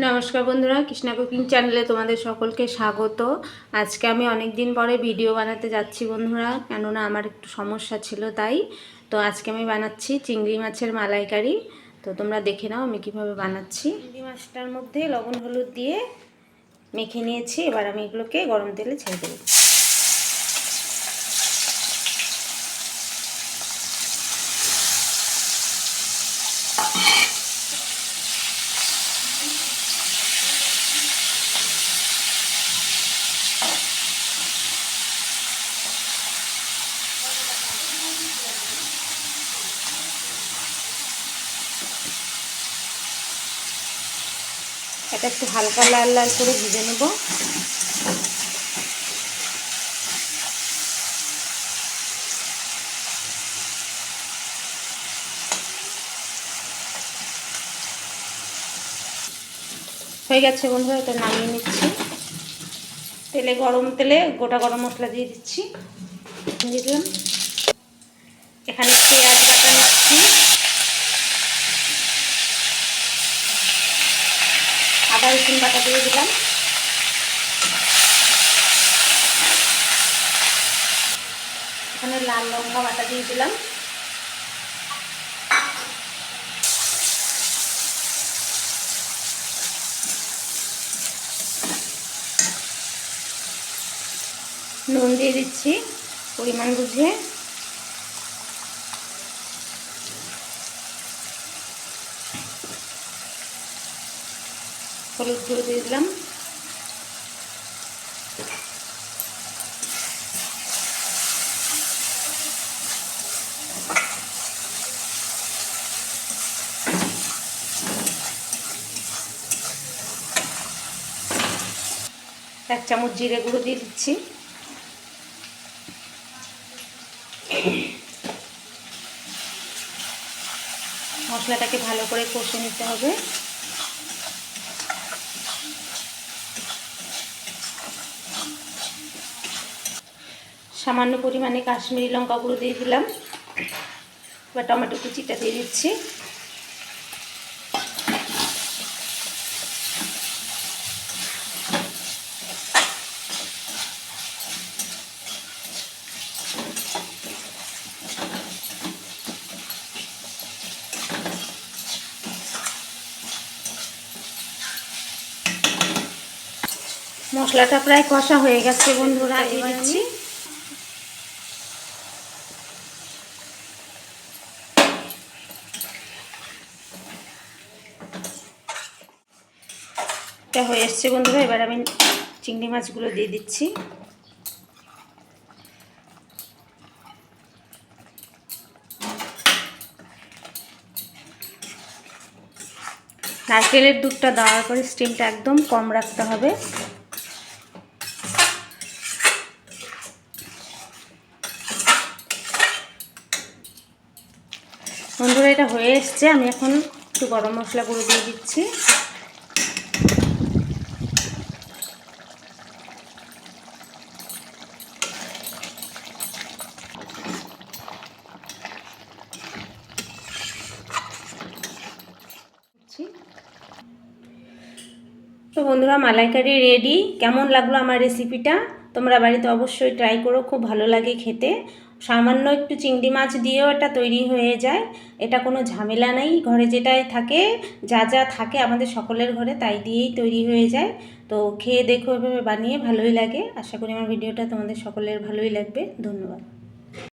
নমস্কার বন্ধুরা, কৃষ্ণা কুকিং চ্যানেলে তোমাদের সকলকে স্বাগত। আজকে আমি অনেক দিন পরে ভিডিও বানাতে যাচ্ছি বন্ধুরা, কেননা আমার একটু সমস্যা ছিল তাই। তো আজকে আমি বানাচ্ছি চিংড়ি মাছের মালাইকারি। তো তোমরা দেখে নাও আমি কিভাবে বানাচ্ছি। চিংড়ি মাছটার মধ্যে লবণ হলুদ দিয়ে মেখে নিয়েছি, এবার আমি এগুলোকে গরম তেলে ছেড়ে দেবো। এটা একটু হালকা লাল লাল করে ভেজে নেব। হয়ে গেছে বন্ধুরা, এটা নামিয়ে নিচ্ছি। গরম তেলে গোটা গরম মশলা দিয়ে দিচ্ছি, দিয়ে দিলাম। এখানে পেঁয়াজ বাটা নিচ্ছি, আদা রসুন বাটা দিয়ে দিলাম, এখানে লাল লঙ্কা বাটা দিয়ে দিলাম, নুন দিয়ে দিচ্ছি পরিমাণ বুঝে, হলুদ গুঁড়ো দিয়ে দিলাম, এক চামচ জিরে গুঁড়ো দিয়ে দিচ্ছি, মশলাটাকে ভালো করে কষে নিতে হবে। সামান্য পরিমাণে কাশ্মীরি লঙ্কা গুঁড়ো দিয়ে দিলাম, এবার টমেটো কুচিটা দিয়ে দিচ্ছি, মশলাটা প্রায় কষা হয়ে গেছে বন্ধুরা, এবার দিচ্ছি এটা হয়ে এসছে বন্ধুরা। এবার আমি চিংড়ি মাছগুলো দিয়ে দিচ্ছি, নারকেলের দুধটা দেওয়ার পরে স্টিমটা একদম কম রাখতে হবে। বন্ধুরা এটা হয়ে এসছে, আমি এখন একটু গরম মশলা গুঁড়ো দিয়ে দিচ্ছি, তো বন্ধুরা মালাইকারি রেডি। কেমন লাগলো আমার রেসিপিটা? তোমরা বাড়িতে অবশ্যই ট্রাই করো, খুব ভালো লাগে খেতে। সামান্য একটু চিংড়ি মাছ দিয়েও এটা তৈরি হয়ে যায়, এটা কোনো ঝামেলা নেই। ঘরে যেটাই থাকে, যা যা থাকে আমাদের সকলের ঘরে, তাই দিয়েই তৈরি হয়ে যায়। তো খেয়ে দেখো, এভাবে বানিয়ে ভালোই লাগে। আশা করি আমার ভিডিওটা তোমাদের সকলের ভালোই লাগবে। ধন্যবাদ।